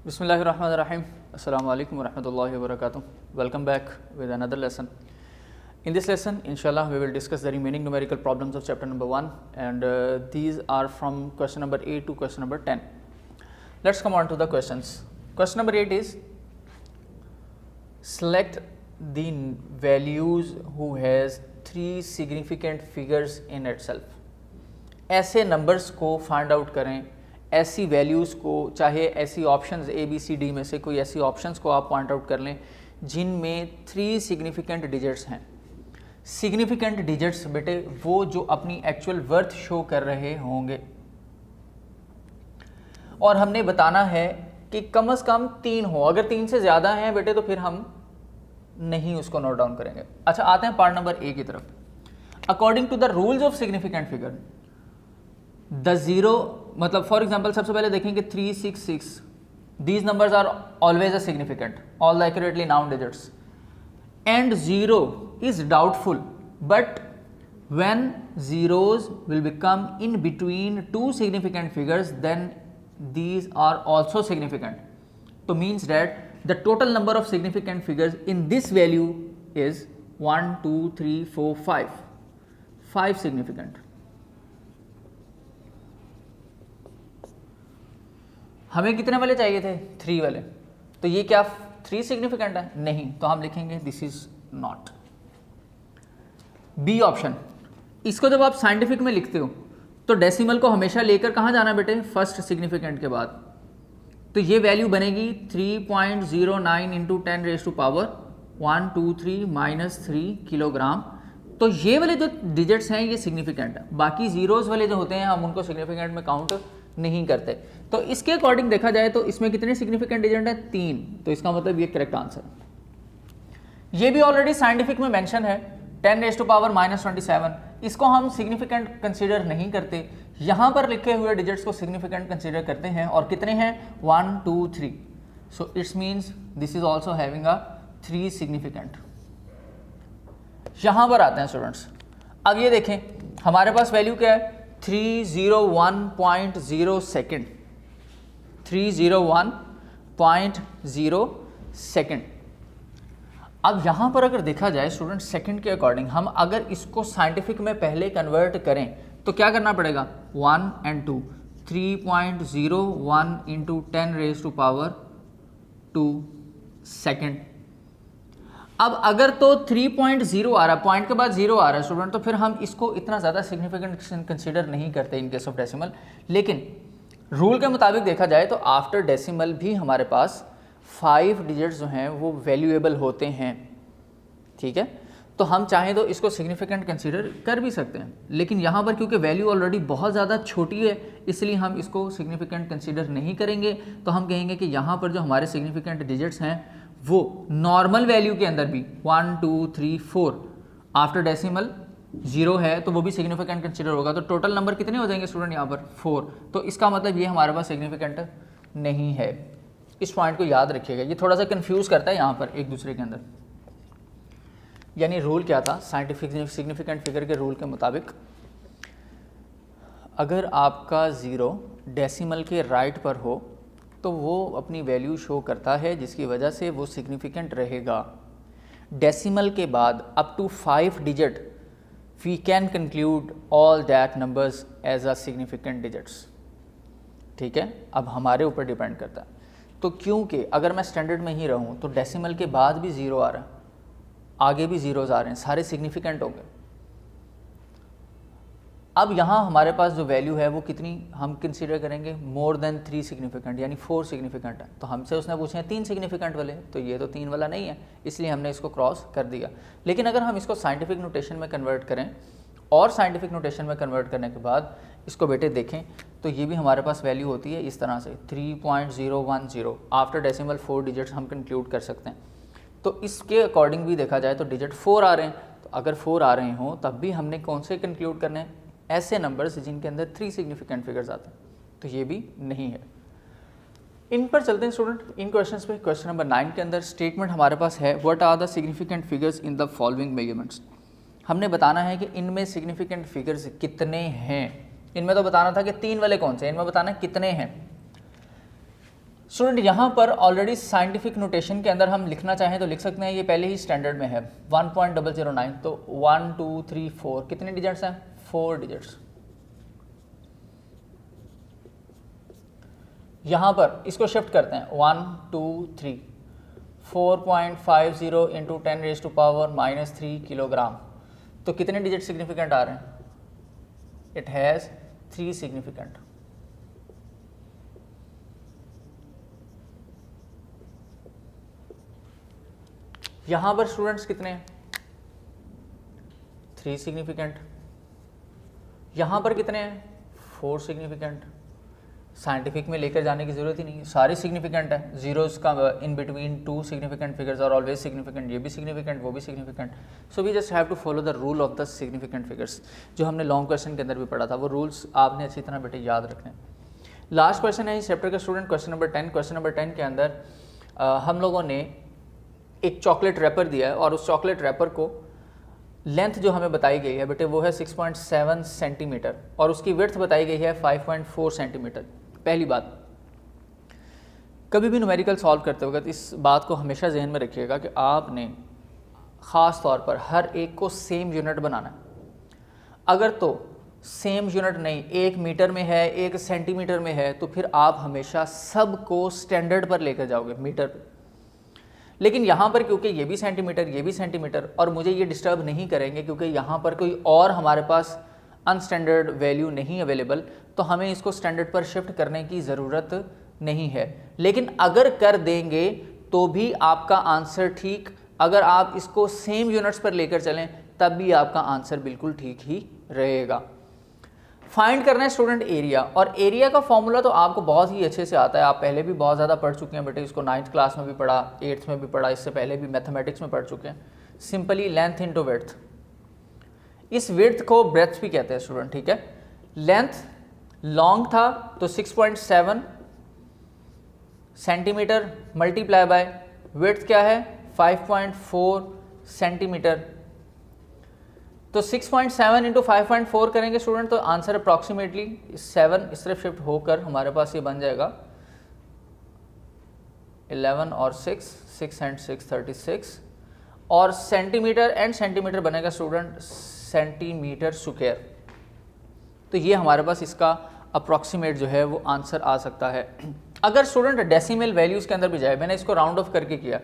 Bismillahirrahmanirrahim. Assalamu alaikum wa rahmatullahi wa barakatuh. Welcome back with another lesson. In this lesson, inshallah, we will discuss the remaining numerical problems of chapter number 1, and these are from question number 8 to question number 10. Let's come on to the questions. Question number 8 is, select the values who has 3 significant figures in itself. ऐसे numbers को find out करें, ऐसी values को, चाहे ऐसी options A B C D में से कोई ऐसी ऑप्शंस को आप पॉइंट आउट कर लें जिनमें 3 सिग्निफिकेंट डिजिट्स हैं. सिग्निफिकेंट डिजिट्स बेटे वो जो अपनी एक्चुअल वर्थ शो कर रहे होंगे, और हमने बताना है कि कम से कम 3 हो. अगर 3 से ज़्यादा हैं बेटे तो फिर हम नहीं उसको नोट डाउन करेंगे. अच्छा, आते हैं पार्ट नंबर ए की तरफ. According to the rules of significant figure, the zero मतलब फॉर एग्जाम्पल सबसे पहले देखेंगे 366, these numbers are always a significant, all the accurately known digits, and zero is doubtful, but when zeros will become in between 2 significant figures, then these are also significant. So means that the total number of significant figures in this value is 1 2 3 4 5 significant. हमें कितने वाले चाहिए थे? 3 वाले. तो ये क्या 3 significant है? नहीं. तो हम लिखेंगे this is not. B option. इसको जब आप साइंटिफिक में लिखते हो तो डेसिमल को हमेशा लेकर कहाँ जाना बेटे? फर्स्ट सिग्निफिकेंट के बाद. तो ये वैल्यू बनेगी 3.09 into 10 raise to power 123 - 3 kilogram. तो ये वाले जो डिजिट्स हैं ये सिग्निफिकेंट है. बाकी जीरोस वाले जो होते हैं हम उनको सिग्निफिकेंट में काउंट नहीं करते. तो इसके अकॉर्डिंग देखा जाए तो इसमें कितने सिग्निफिकेंट डिजिट है? 3. तो इसका मतलब ये करेक्ट आंसर है. ये भी ऑलरेडी साइंटिफिक में मेंशन है 10 रेज़ टू पावर -27. इसको हम सिग्निफिकेंट कंसीडर नहीं करते. यहाँ पर लिखे हुए डिजिट्स को सिग्निफिकेंट कंसीडर करते हैं. और कितने हैं? 1 2 3. So it's means this is also having a 3 significant. यहाँ पर आते हैं स्टूडेंट्स. अब ये देखें हमारे पास वैल्यू क्या है? 301.0 सेकेंड. 301.0 सेकेंड. अब यहाँ पर अगर देखा जाए स्टूडेंट सेकंड के अकॉर्डिंग, हम अगर इसको साइंटिफिक में पहले कन्वर्ट करें तो क्या करना पड़ेगा? 1 and 2, 3.01 into 10 raise to power 2 second. अब अगर तो 3.0 आ रहा है, पॉइंट के बाद 0 आ रहा है स्टूडेंट, तो फिर हम इसको इतना ज़्यादा सिग्निफिकेंट कंसीडर नहीं करते इन केस ऑफ डेसिमल. लेकिन रूल के मुताबिक देखा जाए तो आफ्टर डेसिमल भी हमारे पास 5 डिजिट्स जो हैं वो वैल्यूएबल होते हैं. ठीक है, तो हम चाहें तो इसको सिग्निफिकेंट कंसीडर कर भी सकते हैं. लेकिन यहाँ पर क्योंकि वैल्यू ऑलरेडी बहुत ज़्यादा छोटी है इसलिए हम इसको सिग्निफिकेंट कंसीडर नहीं करेंगे. तो हम कहेंगे कि यहाँ पर जो हमारे सिग्निफिकेंट डिजिट्स हैं वो नॉर्मल वैल्यू के अंदर भी 1 2 3 4 आफ्टर डेसिमल 0 है तो वो भी सिग्निफिकेंट कंसीडर होगा. तो टोटल नंबर कितने हो जाएंगे स्टूडेंट? यहाँ पर 4. तो इसका मतलब ये हमारे पास सिग्निफिकेंट नहीं है. इस पॉइंट को याद रखिएगा, ये थोड़ा सा कंफ्यूज करता है यहाँ पर एक दूसरे के अंदर. यानी रूल क्या था? साइंटिफिक सिग्निफिकेंट फिगर के रूल के मुताबिक अगर आपका 0 डेसिमल के राइट पर हो तो वो अपनी वैल्यू शो करता है जिसकी वजह से वो सिग्निफिकेंट रहेगा. डेसिमल के बाद up to 5 digit we can conclude all that numbers as a significant digits. ठीक है, अब हमारे ऊपर डिपेंड करता है. तो क्योंकि अगर मैं स्टैंडर्ड में ही रहूँ तो डेसिमल के बाद भी 0 आ रहा है, आगे भी ज़ीरोज़ आ रहे हैं, सारे सिग्निफिकेंट हो गए. अब यहाँ हमारे पास जो वैल्यू है वो कितनी हम कंसीडर करेंगे? मोर देन 3 सिग्निफिकेंट, यानी 4 सिग्निफिकेंट है. तो हमसे उसने पूछे हैं 3 सिग्निफिकेंट वाले, तो ये तो 3 वाला नहीं है इसलिए हमने इसको क्रॉस कर दिया. लेकिन अगर हम इसको साइंटिफिक नोटेशन में कन्वर्ट करें और साइंटिफिक नोटेशन में कन्वर्ट करने के बाद इसको बेटे देखें तो ये भी हमारे पास वैल्यू होती है इस तरह से 3.010. आफ्टर डेसिमल 4 डिजिट्स हम कंक्लूड कर सकते हैं. तो इसके अकॉर्डिंग भी देखा जाए तो डिजिट 4 आ रहे हैं. तो अगर 4 आ रहे हों तब भी हमने कौन से कंक्लूड करने हैं? ऐसे नंबर्स जिनके अंदर 3 सिग्निफिकेंट फिगर्स आते हैं. तो ये भी नहीं है. इन पर चलते हैं स्टूडेंट, इन क्वेश्चंस पे. क्वेश्चन नंबर 9 के अंदर स्टेटमेंट हमारे पास है what are the significant figures in the following measurements. हमने बताना है कि इनमें सिग्निफिकेंट फिगर्स कितने हैं. इनमें तो बताना था कि 3 वाले कौन से, इनमें बताना है कितने हैं. स्टूडेंट यहाँ पर ऑलरेडी साइंटिफिक नोटेशन के अंदर हम लिखना चाहें तो लिख सकते हैं, ये पहले ही स्टैंडर्ड में है 1.009, तो 1 2 3 4 कितने डिजिट्स हैं? 4 डिजिट्स। यहाँ पर इसको शिफ्ट करते हैं 1 2 3 4.50 इंटू 10⁻³ किलोग्राम, तो कितने डिजिट सिग्निफिकेंट आ रहे हैं? It has 3 significant. यहाँ पर स्टूडेंट्स कितने हैं? 3 सिग्निफिकेंट। यहाँ पर कितने हैं? 4 सिग्निफिकेंट। साइंटिफिक में लेकर जाने की ज़रूरत ही नहीं है, सारे सिग्निफिकेंट है। जीरोस का in between 2 significant figures are always significant, ये भी सिग्निफिकेंट वो भी significant. So we just have to follow the rule of the significant figures, जो हमने लॉन्ग क्वेश्चन के अंदर भी पढ़ा था। वो रूल्स आपने अच्छी तरह बेटे याद रखने। लास्ट क्वेश्चन है इस चैप्टर का student, question number 10। Question number 10 के अंदर हम लोगों ने एक चॉकलेट रैपर दिया है और उस चॉकलेट रैपर को लेंथ जो हमें बताई गई है बेटे वो है 6.7 सेंटीमीटर और उसकी विड्थ बताई गई है 5.4 सेंटीमीटर। पहली बात, कभी भी न्यूमेरिकल सॉल्व करते वक्त इस बात को हमेशा जहन में रखिएगा कि आपने ख़ास तौर पर हर एक को सेम यूनिट बनाना है। अगर तो सेम यूनिट नहीं, 1 मीटर में है 1 सेंटीमीटर में है, तो फिर आप हमेशा सब को स्टैंडर्ड पर लेकर जाओगे, मीटर पर। लेकिन यहाँ पर क्योंकि ये भी सेंटीमीटर ये भी सेंटीमीटर और मुझे ये डिस्टर्ब नहीं करेंगे क्योंकि यहाँ पर कोई और हमारे पास अनस्टैंडर्ड वैल्यू नहीं अवेलेबल, तो हमें इसको स्टैंडर्ड पर शिफ्ट करने की ज़रूरत नहीं है। लेकिन अगर कर देंगे तो भी आपका आंसर ठीक, अगर आप इसको सेम यूनिट्स पर लेकर चलें तब भी आपका आंसर बिल्कुल ठीक ही रहेगा। फाइंड करना है स्टूडेंट एरिया, और एरिया का फॉर्मूला तो आपको बहुत ही अच्छे से आता है, आप पहले भी बहुत ज़्यादा पढ़ चुके हैं बेटे, इसको 9th क्लास में भी पढ़ा, 8th में भी पढ़ा, इससे पहले भी मैथमेटिक्स में पढ़ चुके हैं। Simply length into width. इस विड्थ को ब्रेथ भी कहते हैं स्टूडेंट, ठीक है। लेंथ लॉन्ग था तो 6.7 सेंटीमीटर मल्टीप्लाई बाय विड्थ क्या है 5.4 सेंटीमीटर, तो 6.7 इंटू 5.4 करेंगे स्टूडेंट तो आंसर अप्रॉक्सीमेटली 7 इस तरफ शिफ्ट होकर हमारे पास ये बन जाएगा 11 और 6 एंड 6 36, और सेंटीमीटर एंड सेंटीमीटर बनेगा स्टूडेंट सेंटीमीटर स्क्वायर। तो ये हमारे पास इसका अप्रॉक्सीमेट जो है वो आंसर आ सकता है। अगर स्टूडेंट डेसिमल वैल्यूज़ के अंदर भी जाए, मैंने इसको राउंड ऑफ करके किया,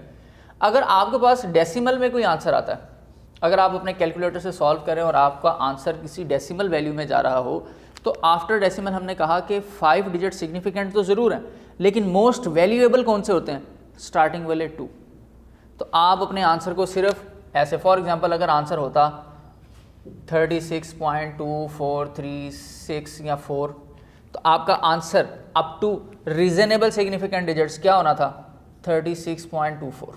अगर आपके पास डेसिमल में कोई आंसर आता है, अगर आप अपने कैलकुलेटर से सॉल्व करें और आपका आंसर किसी डेसिमल वैल्यू में जा रहा हो, तो आफ्टर डेसिमल हमने कहा कि 5 डिजिट सिग्निफिकेंट तो ज़रूर हैं, लेकिन मोस्ट वैल्यूएबल कौन से होते हैं? स्टार्टिंग वाले 2। तो आप अपने आंसर को सिर्फ ऐसे, फॉर एग्जांपल अगर आंसर होता 36.2436 या 4, तो आपका answer up to reasonable significant digits क्या होना था? 36.24।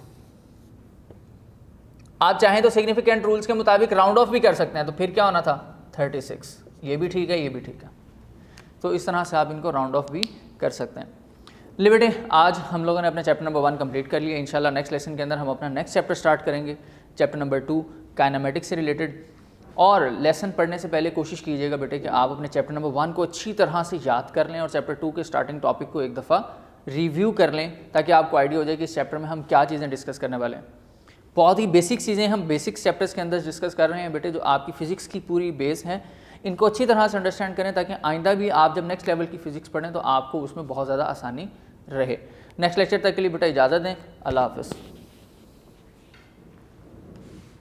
आप चाहें तो सिग्निफिकेंट रूल्स के मुताबिक राउंड ऑफ भी कर सकते हैं, तो फिर क्या होना था? 36। ये भी ठीक है, ये भी ठीक है, तो इस तरह से आप इनको राउंड ऑफ भी कर सकते हैं। ले बेटे, आज हम लोगों ने अपने चैप्टर नंबर 1 कंप्लीट कर लिया। इंशाल्लाह नेक्स्ट लेसन के अंदर हम अपना नेक्स्ट चैप्टर स्टार्ट करेंगे, चैप्टर नंबर 2 काइनेमेटिक्स से रिलेटेड। और लेसन पढ़ने से पहले कोशिश कीजिएगा बेटे कि आप अपने चैप्टर नंबर 1 को अच्छी तरह से याद कर लें और चैप्टर 2 के स्टार्टिंग टॉपिक को एक दफ़ा रिव्यू कर लें, ताकि आपको आइडिया हो जाए कि इस चैप्टर में हम क्या चीज़ें डिस्कस करने वाले हैं। बहुत ही बेसिक चीज़ें हम बेसिक चैप्टर्स के अंदर डिस्कस कर रहे हैं बेटे, जो आपकी फ़िज़िक्स की पूरी बेस हैं। इनको अच्छी तरह से अंडरस्टैंड करें ताकि आइंदा भी आप जब नेक्स्ट लेवल की फ़िज़िक्स पढ़ें तो आपको उसमें बहुत ज़्यादा आसानी रहे। नेक्स्ट लेक्चर तक के लिए बेटा इजाज़त दें। अल्लाह हाफ़िज़।